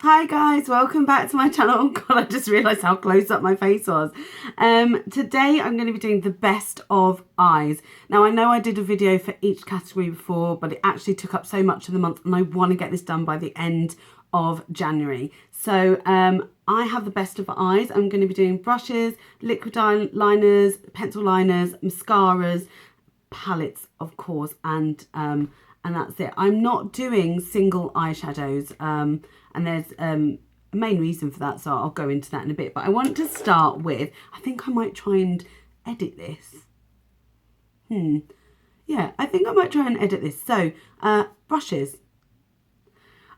Hi guys, welcome back to my channel. Oh God, I just realised how close up my face was. Today I'm going to be doing the best of eyes. Now I know I did a video for each category before, but it actually took up so much of the month and I want to get this done by the end of January. So I have the best of eyes. I'm going to be doing brushes, liquid eyeliners, pencil liners, mascaras, palettes of course, and that's it. I'm not doing single eyeshadows, and there's a main reason for that, so I'll go into that in a bit. But I want to start with, I think I might try and edit this. Yeah, I think I might try and edit this. So brushes,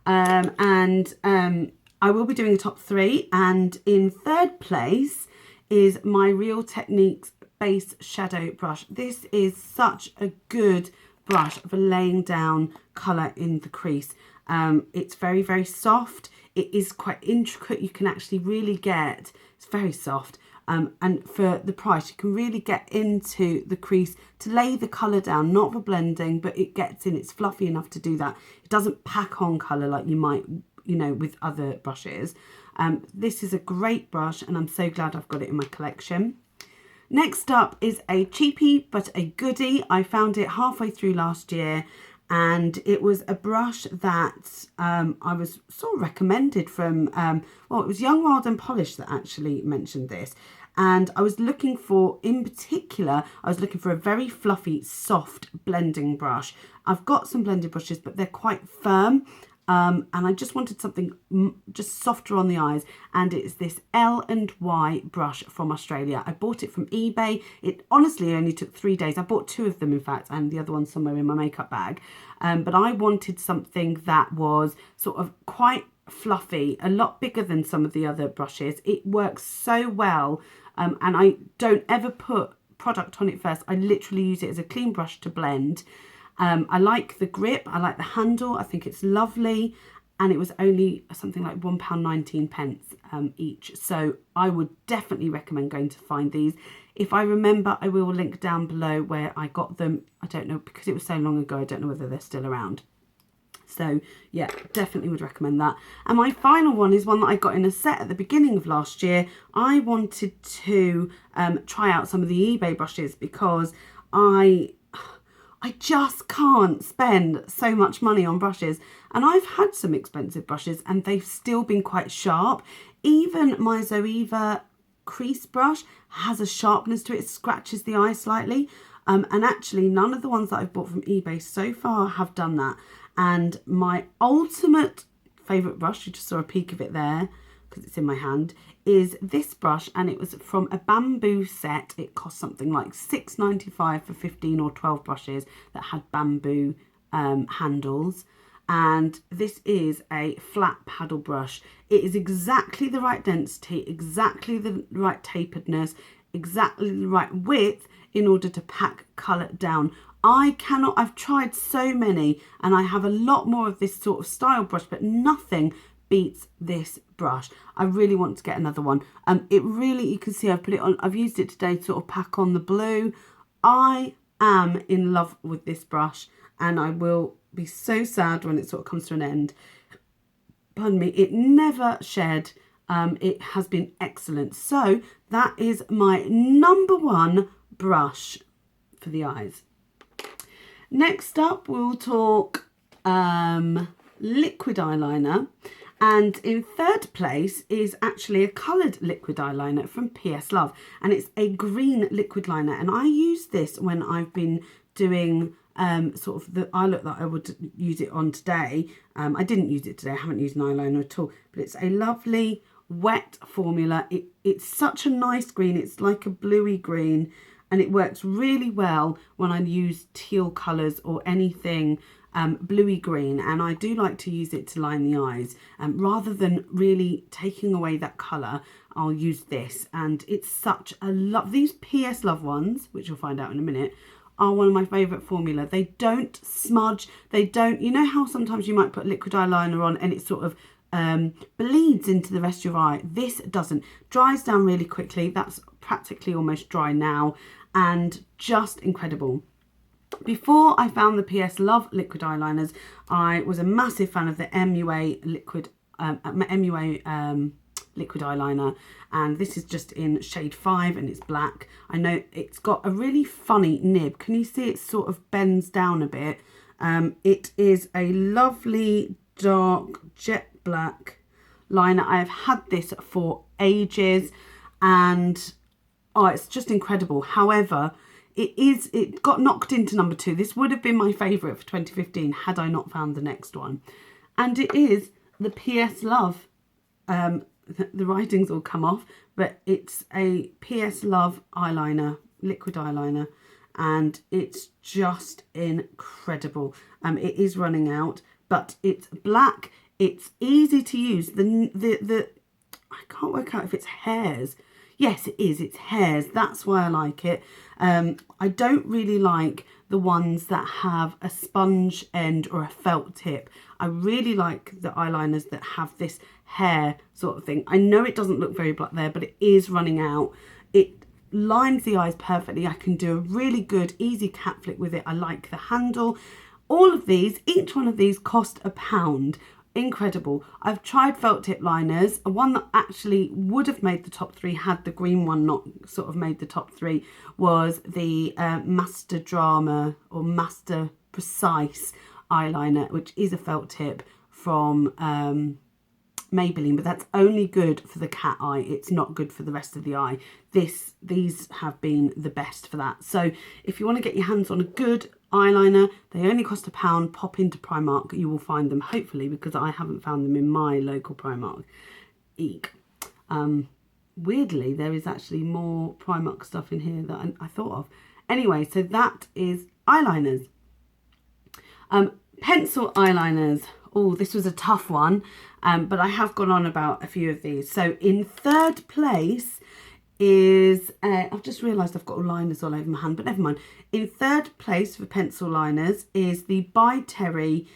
and I will be doing the top three, and in third place is my Real Techniques base shadow brush. This is such a good brush for laying down colour in the crease. It's very, very soft. It is quite intricate. You can actually really get, it's very soft. And for the price, you can really get into the crease to lay the colour down, not for blending, but it gets in, it's fluffy enough to do that. It doesn't pack on colour like you might, you know, with other brushes. This is a great brush and I'm so glad I've got it in my collection. Next up is a cheapie but a goodie. I found it halfway through last year and it was a brush that I was sort of recommended from, well, it was Young, Wild and Polished that actually mentioned this. And I was looking for, in particular, I was looking for a very fluffy, soft blending brush. I've got some blended brushes, but they're quite firm. And I just wanted something just softer on the eyes, and it's this L&Y brush from Australia. I bought it from eBay. It honestly only took 3 days. I bought 2 of them in fact, and the other one's somewhere in my makeup bag. But I wanted something that was sort of quite fluffy, a lot bigger than some of the other brushes. It works so well, and I don't ever put product on it first. I literally use it as a clean brush to blend. I like the grip, I like the handle, I think it's lovely, and it was only something like £1.19 each, so I would definitely recommend going to find these. If I remember, I will link down below where I got them. I don't know, because it was so long ago, I don't know whether they're still around. So yeah, definitely would recommend that. And my final one is one that I got in a set at the beginning of last year. I wanted to try out some of the eBay brushes because I just can't spend so much money on brushes, and I've had some expensive brushes and they've still been quite sharp. Even my Zoeva crease brush has a sharpness to it, it scratches the eye slightly, and actually none of the ones that I've bought from eBay so far have done that. And my ultimate favourite brush, you just saw a peek of it there because it's in my hand, is this brush, and it was from a bamboo set. It cost something like £6.95 for 15 or 12 brushes that had bamboo handles. And this is a flat paddle brush. It is exactly the right density, exactly the right taperedness, exactly the right width in order to pack colour down. I've tried so many, and I have a lot more of this sort of style brush, but nothing beats this brush. I really want to get another one. It really, you can see I've put it on, I've used it today to sort of pack on the blue. I am in love with this brush, and I will be so sad when it sort of comes to an end. Pardon me, it never shed. It has been excellent. So that is my #1 brush for the eyes. Next up, we'll talk liquid eyeliner. And in third place is actually a coloured liquid eyeliner from PS Love. And it's a green liquid liner. And I use this when I've been doing sort of the eye look that I would use it on today. I didn't use it today. I haven't used an eyeliner at all. But it's a lovely wet formula. It's such a nice green. It's like a bluey green. And it works really well when I use teal colours or anything bluey green, and I do like to use it to line the eyes. Rather than really taking away that colour, I'll use this, and it's such a love. These PS Love ones, which you'll find out in a minute, are one of my favourite formula. They don't smudge, they don't, you know how sometimes you might put liquid eyeliner on and it sort of bleeds into the rest of your eye. This doesn't. Dries down really quickly. That's practically almost dry now, and just incredible. Before I found the PS Love liquid eyeliners, I was a massive fan of the MUA liquid MUA liquid eyeliner, and this is just in shade 5 and it's black. I know it's got a really funny nib. Can you see it sort of bends down a bit? It is a lovely dark jet black liner. I have had this for ages and oh, it's just incredible. However, it got knocked into number 2. This would have been my favourite for 2015 had I not found the next one. And it is the PS Love. The writing's all come off, but it's a PS Love eyeliner, liquid eyeliner, and it's just incredible. It is running out, but it's black. It's easy to use. The I can't work out if it's hairs. Yes, it is. It's hairs. That's why I like it. I don't really like the ones that have a sponge end or a felt tip. I really like the eyeliners that have this hair sort of thing. I know it doesn't look very black there, but it is running out. It lines the eyes perfectly. I can do a really good, easy cat flick with it. I like the handle. All of these, each one of these cost £1. Incredible. I've tried felt tip liners. One that actually would have made the top 3 had the green one not sort of made the top 3 was the Master Drama or Master Precise eyeliner, which is a felt tip from Maybelline, but that's only good for the cat eye. It's not good for the rest of the eye. These have been the best for that. So if you want to get your hands on a good eyeliner, they only cost £1. Pop into Primark, you will find them, hopefully, because I haven't found them in my local Primark. Eek. Weirdly, there is actually more Primark stuff in here that I thought of. Anyway, so that is eyeliners. Pencil eyeliners. Oh, this was a tough one, but I have gone on about a few of these. So in third place is, I've just realised I've got liners all over my hand, but never mind. In third place for pencil liners is the By Terry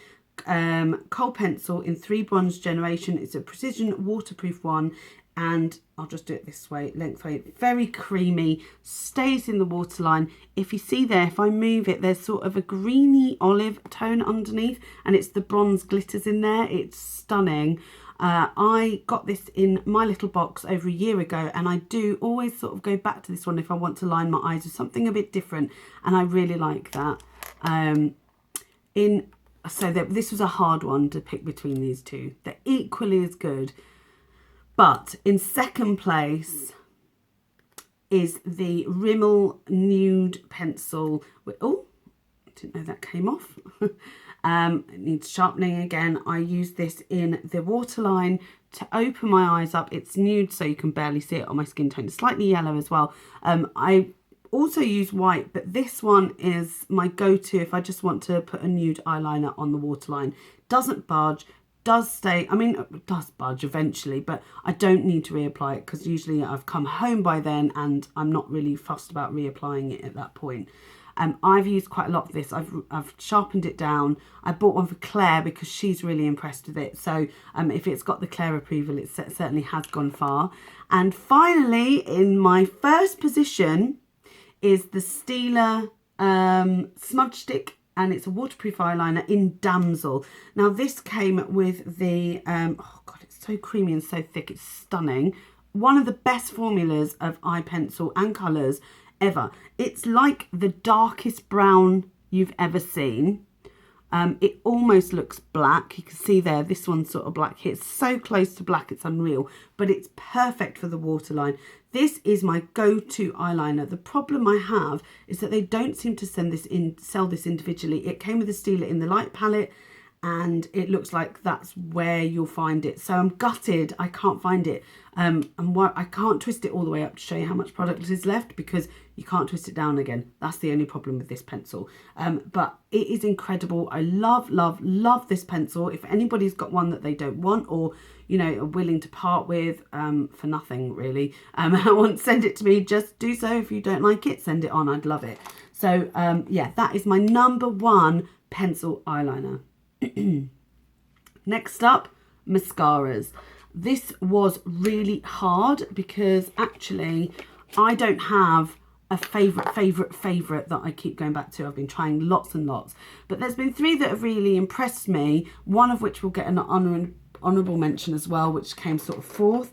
Kohl Pencil in 3 Bronze Generation. It's a precision waterproof one, and I'll just do it this way, lengthwise. Very creamy, stays in the waterline. If you see there, if I move it, there's sort of a greeny olive tone underneath, and it's the bronze glitters in there. It's stunning. I got this in my little box over a year ago, and I do always sort of go back to this one if I want to line my eyes with something a bit different, and I really like that. This was a hard one to pick between these two. They're equally as good. But in second place is the Rimmel Nude Pencil. Oh, I didn't know that came off. It needs sharpening again. I use this in the waterline to open my eyes up. It's nude, so you can barely see it on my skin tone. It's slightly yellow as well. I also use white, but this one is my go-to if I just want to put a nude eyeliner on the waterline. Doesn't budge. Does stay, I mean, it does budge eventually, but I don't need to reapply it because usually I've come home by then and I'm not really fussed about reapplying it at that point. I've used quite a lot of this. I've sharpened it down. I bought one for Claire because she's really impressed with it. So if it's got the Claire approval, it certainly has gone far. And finally, in my first position is the Stila Smudge Stick, and it's a waterproof eyeliner in Damsel. Now this came with the, oh God, it's so creamy and so thick, it's stunning. One of the best formulas of eye pencil and colours ever. It's like the darkest brown you've ever seen. It almost looks black. You can see there, this one's sort of black here. It's so close to black, it's unreal, but it's perfect for the waterline. This is my go-to eyeliner. The problem I have is that they don't seem to sell this individually. It came with a Stila in the light palette, and it looks like that's where you'll find it. So I'm gutted I can't find it. I can't twist it all the way up to show you how much product is left because you can't twist it down again. That's the only problem with this pencil. But it is incredible. I love, love, love this pencil. If anybody's got one that they don't want or, you know, are willing to part with for nothing really, send it to me. Just do so. If you don't like it, send it on. I'd love it. So yeah, that is my #1 pencil eyeliner. Next up, mascaras. This was really hard because actually I don't have a favourite that I keep going back to. I've been trying lots and lots, but there's been 3 that have really impressed me, one of which will get an honourable mention as well, which came sort of fourth.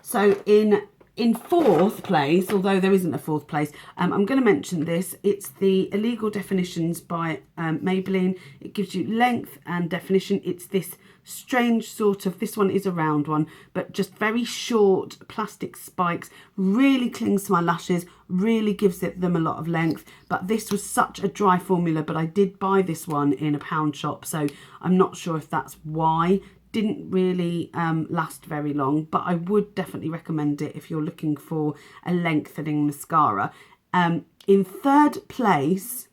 So in fourth place, although there isn't a fourth place, I'm going to mention this. It's the Illegal Definitions by Maybelline. It gives you length and definition. It's this strange sort of, this one is a round one, but just very short plastic spikes, really clings to my lashes, really gives them a lot of length. But this was such a dry formula, but I did buy this one in a pound shop, so I'm not sure if that's why. Didn't really last very long, but I would definitely recommend it if you're looking for a lengthening mascara. In third place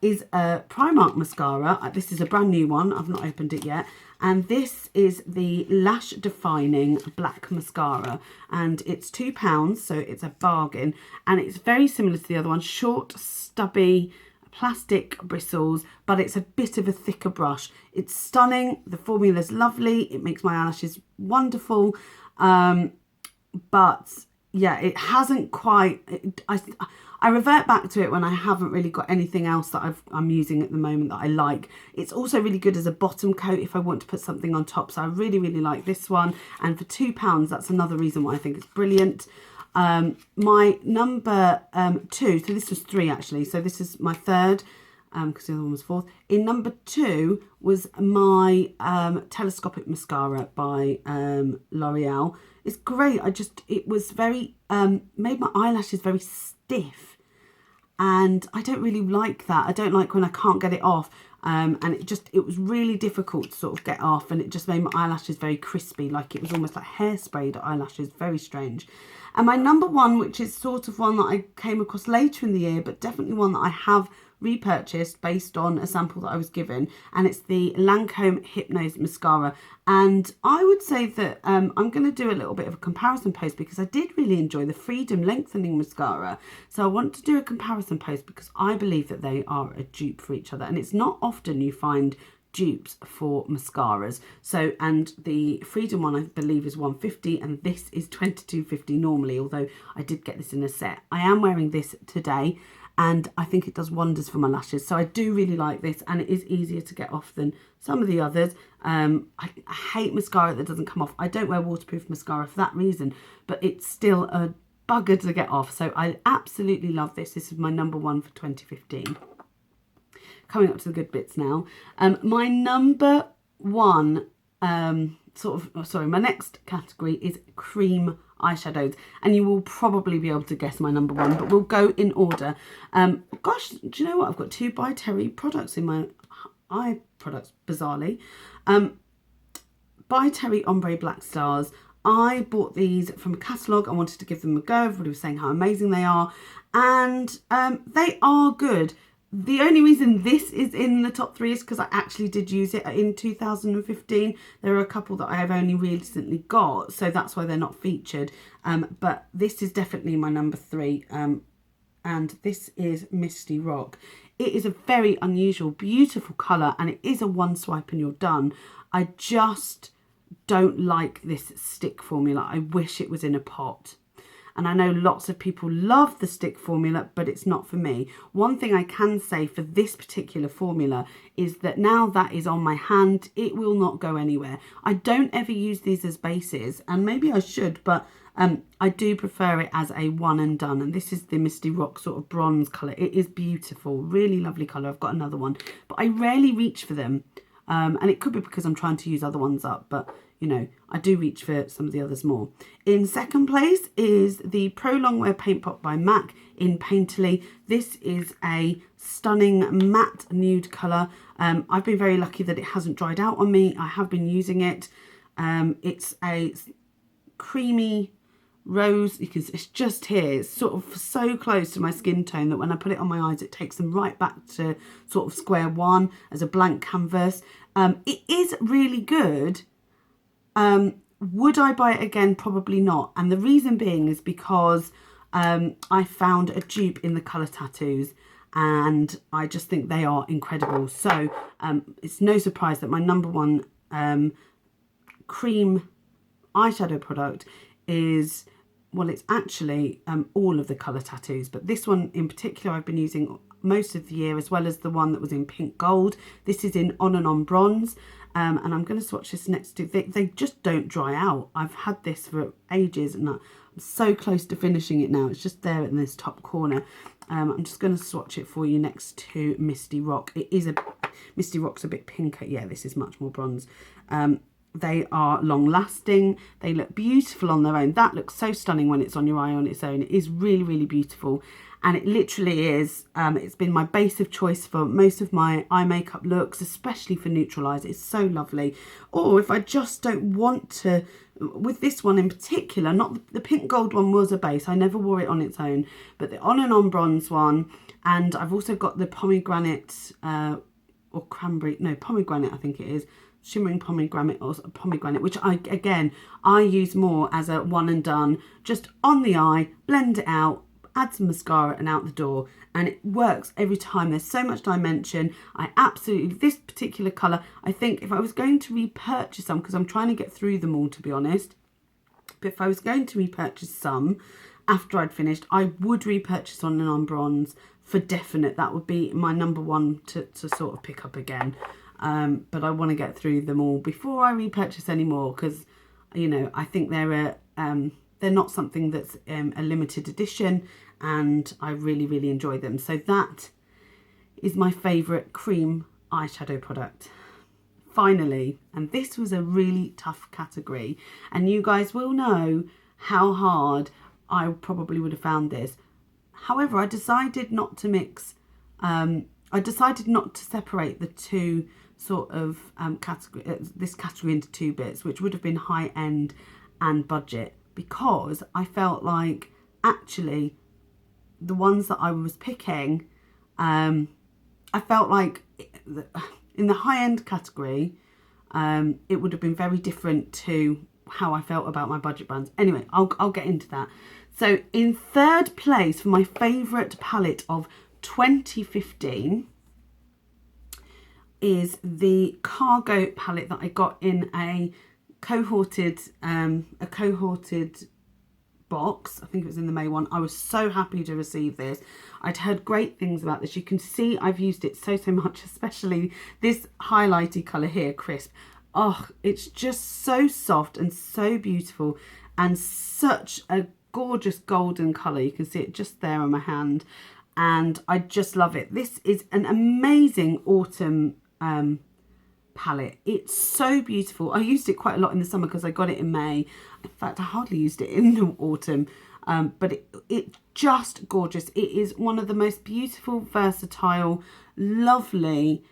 is a Primark mascara. This is a brand new one. I've not opened it yet. And this is the Lash Defining Black Mascara. And it's £2, so it's a bargain. And it's very similar to the other one. Short, stubby, plastic bristles, but it's a bit of a thicker brush. It's stunning. The formula's lovely. It makes my eyelashes wonderful. But yeah, it hasn't quite... I revert back to it when I haven't really got anything else that I'm using at the moment that I like. It's also really good as a bottom coat if I want to put something on top. So I really, really like this one. And for £2, that's another reason why I think it's brilliant. My number 2, so this was 3 actually. So this is my third, because the other one was 4th. In number 2 was my Telescopic Mascara by L'Oreal. It's great. It was very, made my eyelashes very stiff. And I don't really like that. I don't like when I can't get it off. And it was really difficult to sort of get off. And it just made my eyelashes very crispy. Like it was almost like hairsprayed eyelashes. Very strange. And my number 1, which is sort of one that I came across later in the year, but definitely one that I have repurchased based on a sample that I was given, and it's the Lancome Hypnose Mascara. And I would say that I'm going to do a little bit of a comparison post because I did really enjoy the Freedom Lengthening Mascara. So I want to do a comparison post because I believe that they are a dupe for each other, and it's not often you find dupes for mascaras. So, and the Freedom one I believe is £1.50 and this is £22.50 normally, although I did get this in a set. I am wearing this today and I think it does wonders for my lashes. So I do really like this, and it is easier to get off than some of the others. I hate mascara that doesn't come off. I don't wear waterproof mascara for that reason, but it's still a bugger to get off. So I absolutely love this. This is my number 1 for 2015. Coming up to the good bits now. My number 1, my next category is cream eyeshadows, and you will probably be able to guess my number 1, but we'll go in order. Gosh, do you know what? I've got 2 By Terry products in my eye products, bizarrely. By Terry Ombre Black Stars. I bought these from a catalogue. I wanted to give them a go. Everybody was saying how amazing they are, and they are good. The only reason this is in the top 3 is because I actually did use it in 2015. There are a couple that I have only recently got, so that's why they're not featured. But this is definitely my number 3, and this is Misty Rock. It is a very unusual, beautiful colour, and it is a one swipe and you're done. I just don't like this stick formula. I wish it was in a pot. And I know lots of people love the stick formula, but it's not for me. One thing I can say for this particular formula is that now that is on my hand, it will not go anywhere. I don't ever use these as bases, and maybe I should, but I do prefer it as a one and done. And this is the Misty Rock sort of bronze colour. It is beautiful, really lovely colour. I've got another one, but I rarely reach for them. And it could be because I'm trying to use other ones up, but you know, I do reach for some of the others more. In second place is the Pro Longwear Paint Pot by MAC in Painterly. This is a stunning matte nude colour. I've been very lucky that it hasn't dried out on me. I have been using it. It's a creamy rose. It's just here. It's sort of so close to my skin tone that when I put it on my eyes, it takes them right back to sort of square one as a blank canvas. It is really good. Would I buy it again? Probably not. And the reason being is because I found a dupe in the colour tattoos, and I just think they are incredible. So it's no surprise that my number 1 cream eyeshadow product is, well, it's actually all of the colour tattoos, but this one in particular I've been using most of the year, as well as the one that was in pink gold. This is in On and On Bronze, And I'm going to swatch this next to, they just don't dry out. I've had this for ages and I'm so close to finishing it now. It's just there in this top corner. I'm just going to swatch it for you next to Misty Rock. Misty Rock's a bit pinker. Yeah, this is much more bronze. They are long lasting. They look beautiful on their own. That looks so stunning when it's on your eye on its own. It is really, really beautiful. And it literally is, it's been my base of choice for most of my eye makeup looks, especially for neutralise. It's so lovely. Or if I just don't want to, with this one in particular, not the pink gold one was a base. I never wore it on its own, but the on and on bronze one. And I've also got the pomegranate or cranberry, no, pomegranate I think it is. Shimmering pomegranate or pomegranate, which I use more as a one and done, just on the eye, blend it out, add some mascara and out the door, and it works every time. There's so much dimension. I absolutely, this particular colour, I think if I was going to repurchase some, because I'm trying to get through them all to be honest, but if I was going to repurchase some after I'd finished, I would repurchase on and on bronze for definite. That would be my number one to sort of pick up again. But I want to get through them all before I repurchase any more, because, you know, I think they're not something that's a limited edition, and I really, really enjoy them. So that is my favourite cream eyeshadow product. Finally, and this was a really tough category, and you guys will know how hard I probably would have found this. However, I decided not to mix, I decided not to separate the two sort of this category into two bits, which would have been high end and budget, because I felt like actually the ones that I was picking, I felt like in the high end category, it would have been very different to how I felt about my budget brands. Anyway, I'll get into that. So in third place for my favourite palette of 2015 is the Cargo palette that I got in a cohorted box. I think it was in the May one. I was so happy to receive this. I'd heard great things about this. You can see I've used it so much, especially this highlighty colour here, Crisp. Oh, it's just so soft and so beautiful, and such a gorgeous golden colour. You can see it just there on my hand, and I just love it. This is an amazing autumn palette. It's so beautiful. I used it quite a lot in the summer because I got it in May. In fact, I hardly used it in the autumn, but it's just gorgeous. It is one of the most beautiful, versatile, lovely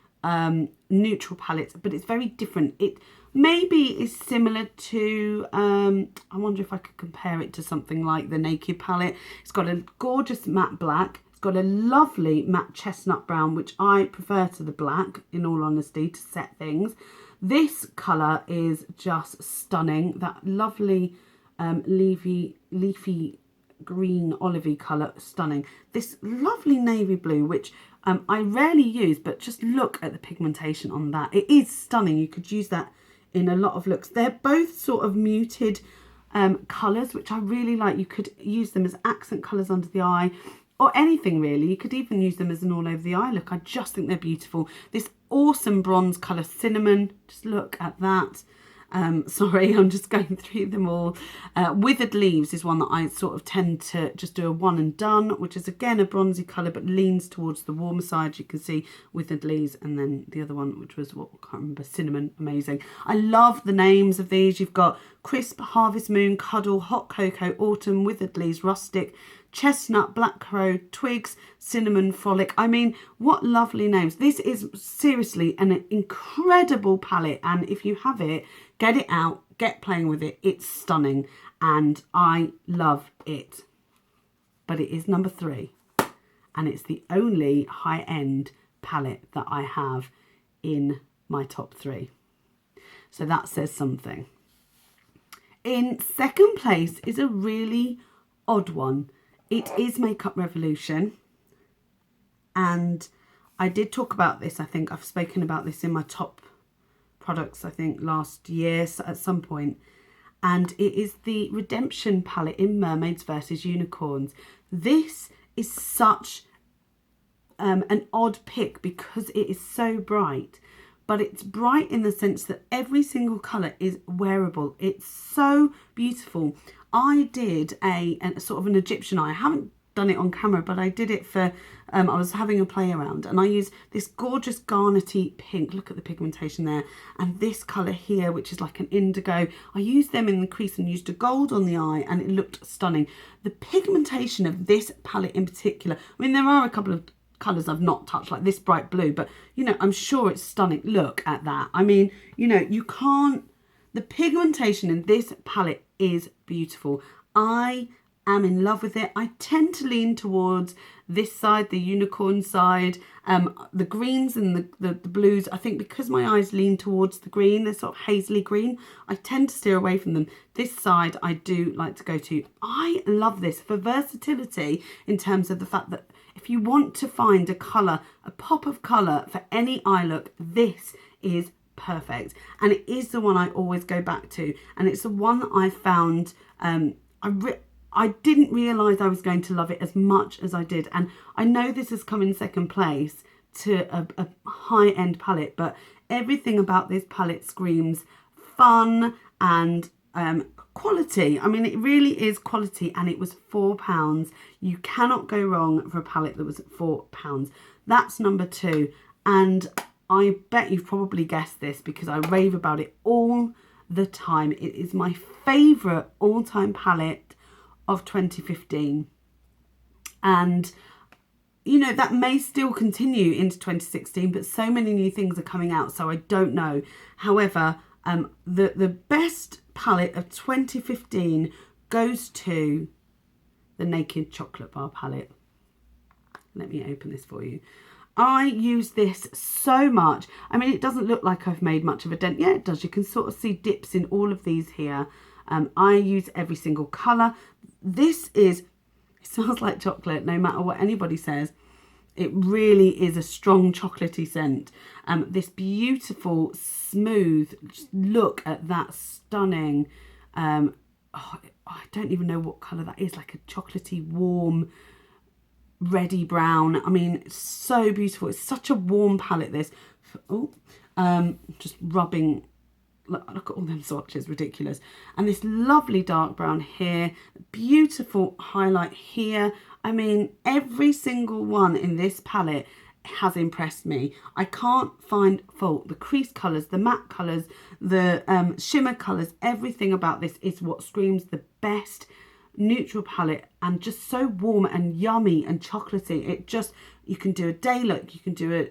neutral palettes, but it's very different. It maybe is similar to, I wonder if I could compare it to something like the Naked palette. It's got a gorgeous matte black. It's got a lovely matte chestnut brown, which I prefer to the black, in all honesty, to set things. This colour is just stunning. That lovely leafy green olivey colour, stunning. This lovely navy blue, which I rarely use, but just look at the pigmentation on that. It is stunning. You could use that in a lot of looks. They're both sort of muted colours, which I really like. You could use them as accent colours under the eye, or anything really. You could even use them as an all over the eye look. I just think they're beautiful. This awesome bronze colour, Cinnamon, just look at that. Sorry, I'm just going through them all. Withered Leaves is one that I sort of tend to just do a one and done, which is again a bronzy colour but leans towards the warmer side. You can see Withered Leaves, and then the other one, which was, what, I can't remember, Cinnamon. Amazing. I love the names of these. You've got Crisp, Harvest Moon, Cuddle, Hot Cocoa, Autumn, Withered Leaves, Rustic, Chestnut, Black Crow, Twigs, Cinnamon, Frolic. I mean, what lovely names. This is seriously an incredible palette, and if you have it, get it out, get playing with it. It's stunning and I love it. But it is number 3, and it's the only high-end palette that I have in my top 3. So that says something. In second place is a really odd one. It is Makeup Revolution, and I did talk about this. I think I've spoken about this in my top products, I think last year at some point, and it is the Redemption palette in Mermaids versus Unicorns. This is such an odd pick because it is so bright, but it's bright in the sense that every single colour is wearable. It's so beautiful. I did a sort of an Egyptian eye. I haven't done it on camera, but I did it for, I was having a play around, and I used this gorgeous garnety pink. Look at the pigmentation there. And this colour here, which is like an indigo. I used them in the crease and used a gold on the eye, and it looked stunning. The pigmentation of this palette in particular, I mean, there are a couple of colours I've not touched, like this bright blue, but you know, I'm sure it's stunning. Look at that. I mean, you know, you can't, the pigmentation in this palette is beautiful. I am in love with it. I tend to lean towards this side, the unicorn side, the greens and the blues. I think because my eyes lean towards the green, they're sort of hazily green, I tend to steer away from them. This side I do like to go to. I love this for versatility in terms of the fact that if you want to find a colour, a pop of colour for any eye look, this is perfect. And it is the one I always go back to. And it's the one that I found, I didn't realise I was going to love it as much as I did. And I know this has come in second place to a high-end palette, but everything about this palette screams fun and quality. I mean, it really is quality, and it was £4. You cannot go wrong for a palette that was £4. That's number 2. And I bet you've probably guessed this because I rave about it all the time. It is my favourite all-time palette of 2015, and you know, that may still continue into 2016, but so many new things are coming out, so I don't know. However, the best palette of 2015 goes to the Naked Chocolate Bar palette. Let me open this for you. I use this so much. I mean, it doesn't look like I've made much of a dent. Yeah, it does. You can sort of see dips in all of these here. I use every single colour. This is, it smells like chocolate no matter what anybody says. It really is a strong chocolatey scent. This beautiful, smooth, just look at that stunning, I don't even know what colour that is, like a chocolatey, warm, reddy brown. I mean, it's so beautiful. It's such a warm palette, this. Oh, just rubbing. Look at all them swatches, ridiculous. And this lovely dark brown here, beautiful highlight here. I mean, every single one in this palette has impressed me. I can't find fault. The crease colours, the matte colours, the shimmer colours, everything about this is what screams the best neutral palette, and just so warm and yummy and chocolatey. It just, you can do a day look, you can do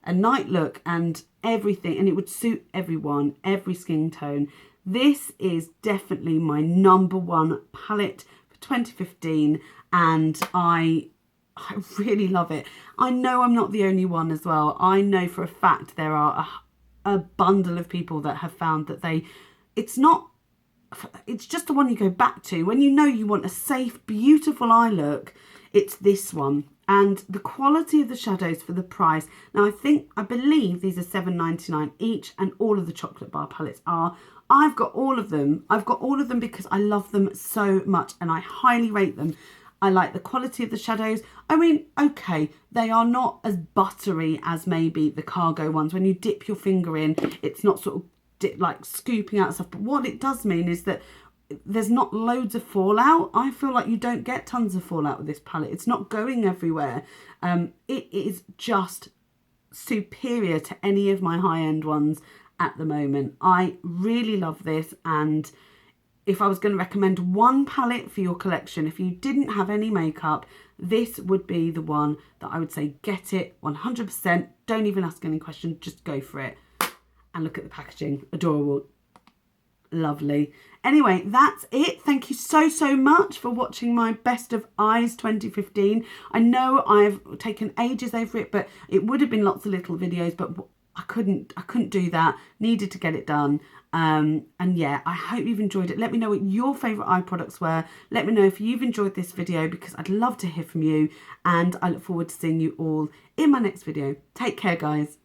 a night look, and everything, and it would suit everyone, every skin tone. This is definitely my number 1 palette for 2015, and I really love it. I know I'm not the only one as well. I know for a fact there are a bundle of people that have found that it's just the one you go back to when you know you want a safe, beautiful eye look. It's this one. And the quality of the shadows for the price. Now, I believe these are $7.99 each, and all of the chocolate bar palettes are. I've got all of them. I've got all of them because I love them so much and I highly rate them. I like the quality of the shadows. I mean, okay, they are not as buttery as maybe the cargo ones. When you dip your finger in, it's not sort of like scooping out stuff. But what it does mean is that there's not loads of fallout. I feel like you don't get tons of fallout with this palette. It's not going everywhere. It is just superior to any of my high-end ones at the moment. I really love this, and if I was going to recommend one palette for your collection, if you didn't have any makeup, this would be the one that I would say get it 100%. Don't even ask any questions, just go for it. And look at the packaging, adorable, lovely. Anyway, that's it. Thank you so much for watching my Best of Eyes 2015. I know I've taken ages over it, but it would have been lots of little videos, but I couldn't do that. Needed to get it done. And yeah, I hope you've enjoyed it. Let me know what your favourite eye products were. Let me know if you've enjoyed this video, because I'd love to hear from you. And I look forward to seeing you all in my next video. Take care, guys.